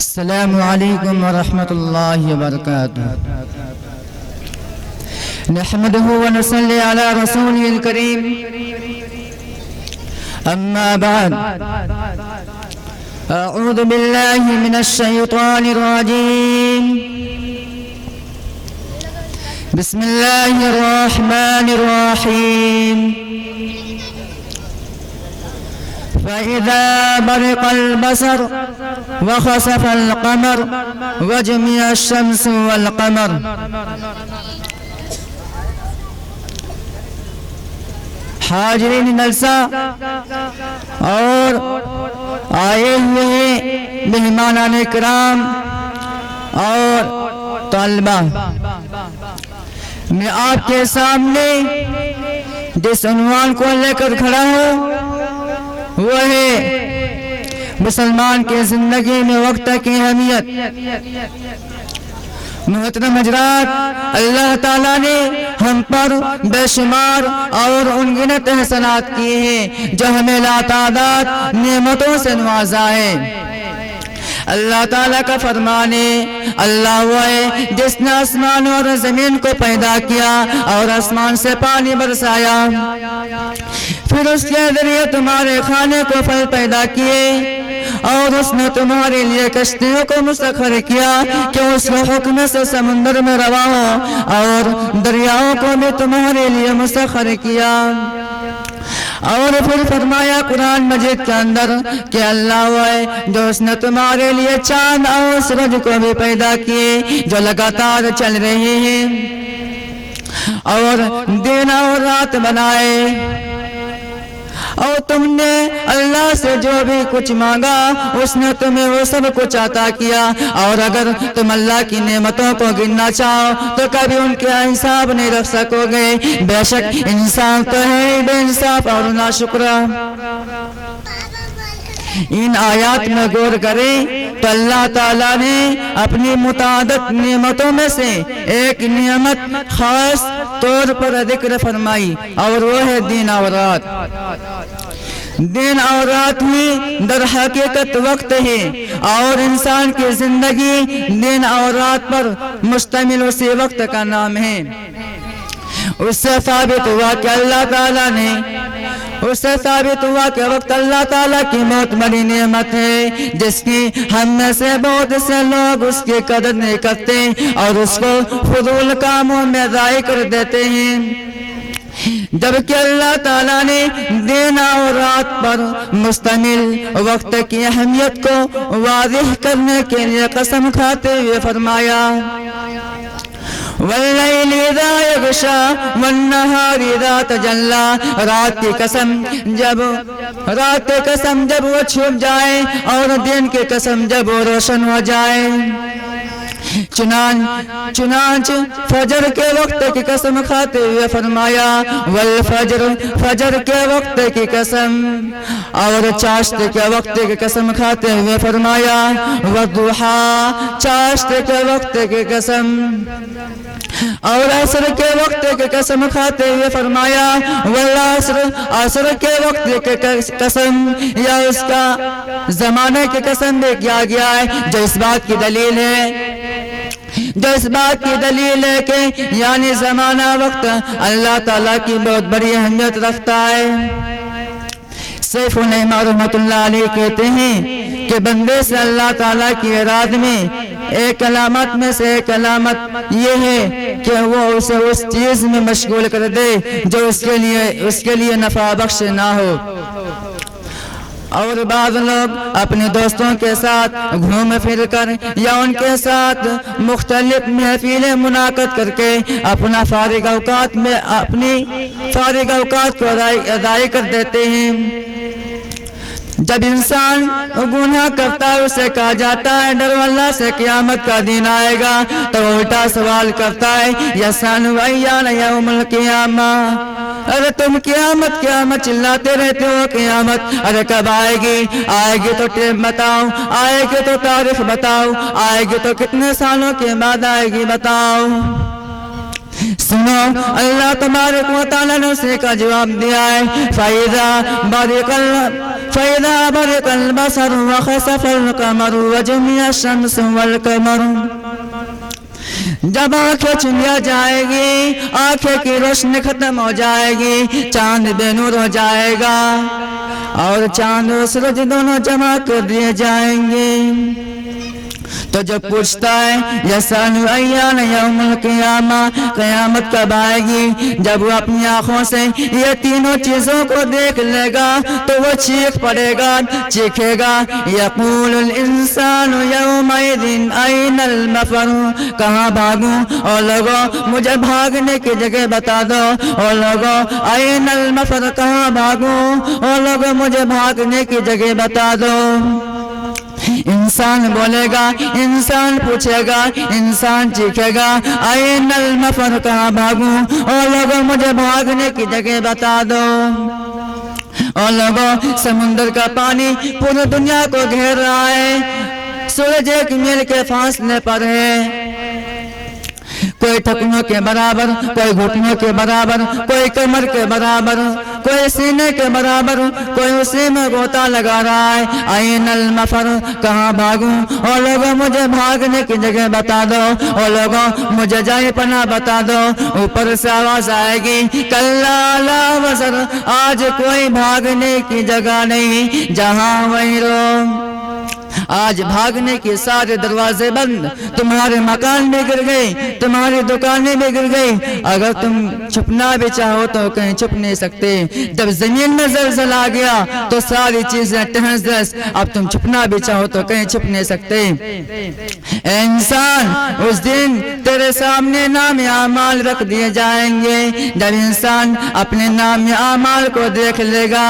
السلام علیکم ورحمۃ اللہ وبرکاتہ۔ نحمده ونصلي على رسوله الكريم، اما بعد، اعوذ باللہ من الشیطان الرجیم، بسم اللہ الرحمن الرحیم۔ فإذا برق البصر وخسف القمر وجمع الشمس والقمر۔ حاضرین جلسہ اور آئے ہوئے مہمانان کرام اور طلبہ، میں آپ کے سامنے جس عنوان کو لے کر کھڑا ہوں وہ ہے مسلمان کی زندگی میں وقت کی اہمیت۔ محترم حضرات، اللہ تعالیٰ نے ہم پر بے شمار اور انگنت احسانات کیے ہیں جو ہمیں لاتعداد نعمتوں سے نوازا ہے۔ اللہ تعالیٰ کا فرمان ہے، اللہ وہ ہے جس نے آسمان اور زمین کو پیدا کیا اور آسمان سے پانی برسایا، پھر اس کے ذریعے تمہارے کھانے کو پھل پیدا کیے، اور اس نے تمہارے لیے کشتیوں کو مسخر کیا کہ اس کے حکم سے سمندر میں روا ہو، اور دریاؤں کو بھی تمہارے لیے مسخر کیا۔ اور پھر فرمایا قرآن مجید کے اندر کہ اللہ وہ ہے جو اس نے تمہارے لیے چاند اور سورج کو بھی پیدا کیے جو لگاتار چل رہے ہیں، اور دن اور رات بنائے، اور تم نے اللہ سے جو بھی کچھ مانگا اس نے تمہیں وہ سب کچھ عطا کیا، اور اگر تم اللہ کی نعمتوں کو گننا چاہو تو کبھی ان کا حساب نہیں رکھ سکو گے۔ بے شک انسان تو ہے بے انصاف اور ناشکر۔ ان آیات میں غور کریں تو اللہ تعالیٰ نے اپنی متعدد نعمتوں میں سے ایک نعمت خاص طور پر ذکر فرمائی، اور وہ ہے دن اور رات۔ دن اور رات ہی در حقیقت وقت ہے، اور انسان کی زندگی دن اور رات پر مشتمل اسی وقت کا نام ہے۔ اس سے ثابت ہوا کہ وقت اللہ تعالیٰ کی بہت بڑی نعمت ہے، جس کی ہم میں سے بہت سے لوگ اس کی قدر نہیں کرتے اور اس کو فضول کاموں میں ضائع کر دیتے ہیں، جبکہ اللہ تعالیٰ نے دن اور رات پر مشتمل وقت کی اہمیت کو واضح کرنے کے لیے قسم کھاتے ہوئے فرمایا، وَاللَّيْلِ إِذَا يَغْشَى وَالنَّهَارِ إِذَا تَجَلَّى۔ رات کی قسم جب وہ چھپ جائے اور دن کی قسم جب وہ روشن ہو جائے۔ چنانچہ فجر کے وقت کی قسم کھاتے ہوئے فرمایا، والفجر، فجر کے وقت کی قسم، اور چاشت کے وقت کی قسم کھاتے ہوئے فرمایا، والضحیٰ، چاشت کے وقت کی قسم، اور عصر کے وقت کی قسم کھاتے ہوئے فرمایا، والعصر، عصر کے وقت کی قسم، یا اس کا زمانے کی قسم بھی کیا گیا ہے، جو اس بات کی دلیل ہے کہ یعنی زمانہ وقت اللہ تعالیٰ کی بہت بڑی اہمیت رکھتا ہے۔ سیف النعمہ رحمۃ اللہ علیہ کہتے ہیں کہ بندے سے اللہ تعالیٰ کی اراد میں ایک علامت میں سے ایک علامت یہ ہے کہ وہ اسے اس چیز میں مشغول کر دے جو اس کے لیے نفع بخش نہ ہو۔ اور بعض لوگ اپنے دوستوں کے ساتھ گھوم پھر کر یا ان کے ساتھ مختلف محفلیں منعقد کر کے اپنی فارغ اوقات کو اضائع کر دیتے ہیں۔ جب انسان گناہ کرتا ہے اسے کہا جاتا ہے ڈر اللہ سے قیامت کا دن آئے گا، تو وہ الٹا سوال کرتا ہے، یسأل ایان یوم القیامہ، ارے تم قیامت چلاتے رہتے ہو، قیامت ارے کب آئے گی تو ٹائم بتاؤ، آئے گی تو تاریخ بتاؤ، آئے گی تو کتنے سالوں کے بعد آئے گی بتاؤ۔ سنو اللہ تبارک و تعالیٰ نے اسے کا جواب دیا ہے، فإذا برق البصر وخسف القمر وجمع الشمس والقمر. جب آنکھیں چمیا جائے گی، آنکھیں کی روشنی ختم ہو جائے گی، چاند بے نور ہو جائے گا اور چاند اور سورج دونوں جمع کر دیے جائیں گے. تو جب پوچھتا ہے یسأل ایان یوم القیامہ، قیامت کب آئے گی؟ جب وہ اپنی آنکھوں سے یہ تینوں چیزوں کو دیکھ لے گا تو وہ چیخ پڑے گا، چیخے گا یقول الانسان یومئذ این المفر، کہاں بھاگوں؟ اور لوگوں مجھے بھاگنے کی جگہ بتا دو. اور لوگوں این المفر، کہاں بھاگوں؟ اور لوگوں مجھے بھاگنے کی جگہ بتا دو. انسان بولے گا، انسان پوچھے گا، انسان چیخے گا این المفر، کہاں بھاگوں؟ اور لوگوں مجھے بھاگنے کی جگہ بتا دو. اور لوگوں سمندر کا پانی پوری دنیا کو گھیر رہا ہے، سورج 1 میل کے فاصلے پر ہے، کوئی ٹھکنوں کے برابر، کوئی گھٹنوں کے برابر، کوئی کمر کے برابر، کوئی سینے کے برابر، کوئی اسی میں غوطہ لگا رہا ہے. این المفر، کہاں بھاگوں؟ اور لوگوں مجھے بھاگنے کی جگہ بتا دو. اور لوگوں مجھے جائے پناہ بتا دو. اوپر سے آواز آئے گی کلا لا وزر، آج کوئی بھاگنے کی جگہ نہیں، جہاں وہیں رو. آج بھاگنے کے سارے دروازے بند، تمہارے مکان بھی گر گئے، تمہاری دکانیں بھی گر گئی. اگر تم چھپنا بھی چاہو تو کہیں چھپ نہیں سکتے. جب زمین میں زلزلہ آ گیا تو ساری چیزیں تہس نہس، اب تم چھپنا بھی چاہو تو کہیں چھپ نہیں سکتے. اے انسان، اس دن تیرے سامنے نام اعمال رکھ دیے جائیں گے. جب انسان اپنے نام اعمال کو دیکھ لے گا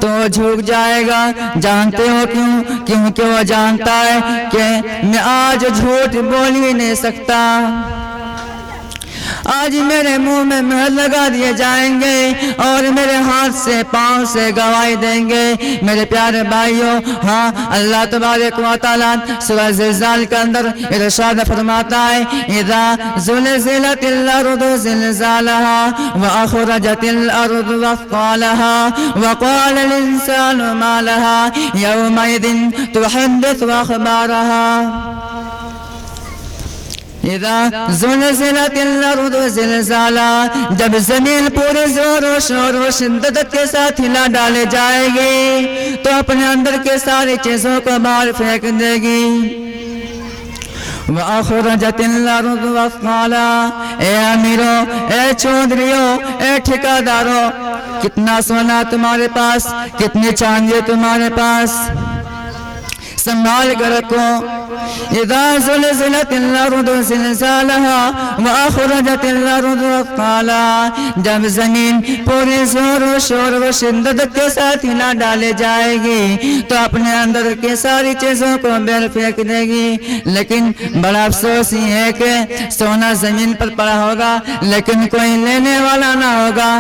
تو جھک جائے گا. جانتے ہو کیوں؟ کیونکہ وہ جانتا ہے کہ میں آج جھوٹ بول ہی نہیں سکتا. آج میرے منہ میں مہر لگا دیے جائیں گے اور میرے ہاتھ سے پاؤں سے گواہی دیں گے. میرے پیارے بھائیوں، ہاں اللہ تبارک و تعالیٰ سورہ زلزال کے اندر ارشاد فرماتا ہے اذا زلزلت الارض زلزالها واخرجت الارض اثقالها وقال الانسان ما لها يومئذ تحدث اخبارها. اذا زلزلت الارض زلزالها، جب زمین پورے زور و شور و شدت کے ساتھ ہلا ڈالے جائے گی تو اپنے اندر کے ساری چیزوں کو باہر پھینک دے گی. وَأَخْرَجَتِ الْأَرْضُ أَثْقَالَهَا، اے امیروں، اے چودھریوں، اے ٹھیکاداروں، کتنا سونا تمہارے پاس، کتنی چاندی تمہارے پاس، سنبھال کر رکھو. اذا زلزلت الارض زلزالها واخرجت الارض اثقالها، جب زمین پورے زور و شور و شدت کے ساتھ ہلا ڈالے جائے گی تو اپنے اندر کی ساری چیزوں کو باہر پھینک دے گی. لیکن بڑا افسوس یہ ہے کہ سونا زمین پر پڑا ہوگا لیکن کوئی لینے والا نہ ہوگا،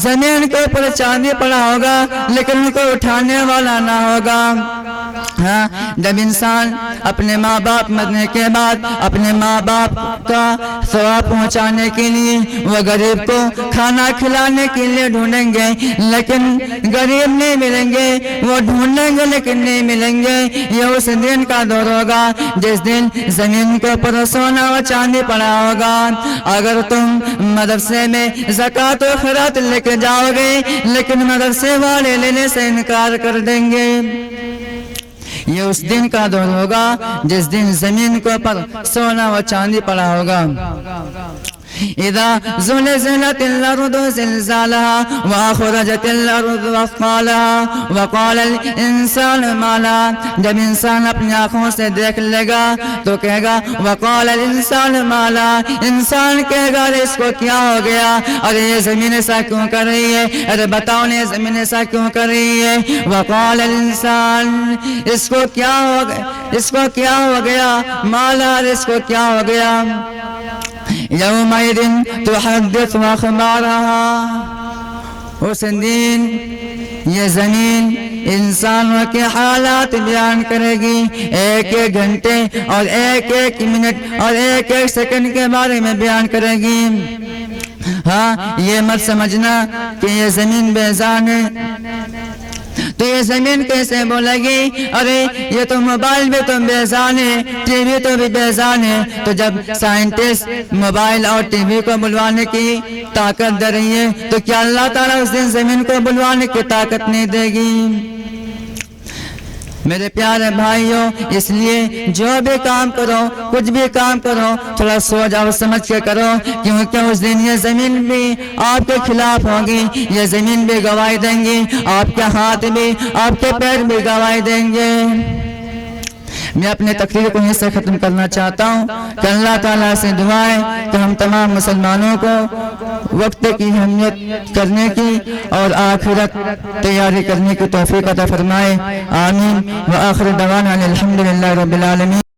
زمین کے اوپر چاندی پڑا ہوگا لیکن کوئی اٹھانے والا نہ ہوگا. ہاں، جب انسان اپنے ماں باپ مرنے کے بعد اپنے ماں باپ کا ثواب پہنچانے کے لیے وہ غریب کو کھانا کھلانے کے لیے ڈھونڈیں گے لیکن غریب نہیں ملیں گے، وہ ڈھونڈیں گے لیکن نہیں ملیں گے. یہ اس دن کا دور ہوگا جس دن زمین کے اوپر سونا و چاندی پڑا ہوگا. اگر تم مدرسے میں زکوٰۃ و خیرات لے کے جاؤ گے لیکن مدرسے والے لینے سے انکار کر دیں گے. یہ اس دن کا دور ہوگا جس دن زمین کے اوپر سونا و چاندی پڑا ہوگا. اذا زلزلت الارض زلزالها واخرجت الارض اثقالها وقال الانسان ما لها، جب انسان اپنی آنکھوں سے دیکھ لے گا تو کہے گا وقال الانسان ما لها، انسان کہے گا ارے اس کو کیا ہو گیا، ارے یہ زمین ایسا کیوں کر رہی ہے، ارے بتاؤ نے زمین ایسا کیوں کر رہی ہے. وقال الانسان، اس کو کیا ہو گیا، اس کو کیا ہو گیا، ما لها، اس کو کیا ہو گیا. یومئذ تحدث اخبارها، اس دن یہ زمین انسانوں کے حالات بیان کرے گی، ایک ایک گھنٹے اور ایک ایک منٹ اور ایک ایک سیکنڈ کے بارے میں بیان کرے گی. ہاں، یہ مت سمجھنا کہ یہ زمین بے جان ہے تو یہ زمین کیسے بولے گی ارے یہ تو موبائل بھی تو بیزان ہے، ٹی وی تو بھی بیزان ہے؟ تو جب سائنٹسٹ موبائل اور ٹی وی کو بلوانے کی طاقت دے رہی ہے تو کیا اللہ تعالیٰ اس دن زمین کو بلوانے کی طاقت نہیں دے گی؟ میرے پیارے بھائیوں، اس لیے جو بھی کام کرو، کچھ بھی کام کرو، تھوڑا سوچ اور سمجھ کے کرو، کیونکہ اس دن یہ زمین بھی آپ کے خلاف ہوگی، یہ زمین بھی گواہی دیں گی، آپ کے ہاتھ بھی، آپ کے پیر بھی گواہی دیں گے۔ میں اپنے تقریر کو یہیں سے ختم کرنا چاہتا ہوں کہ اللہ تعالیٰ سے دعا ہے کہ ہم تمام مسلمانوں کو وقت کی اہمیت کرنے کی اور آخرت تیاری کرنے کی توفیق عطا فرمائے، آمین۔ وآخر دعوانا الحمدللہ رب العالمین۔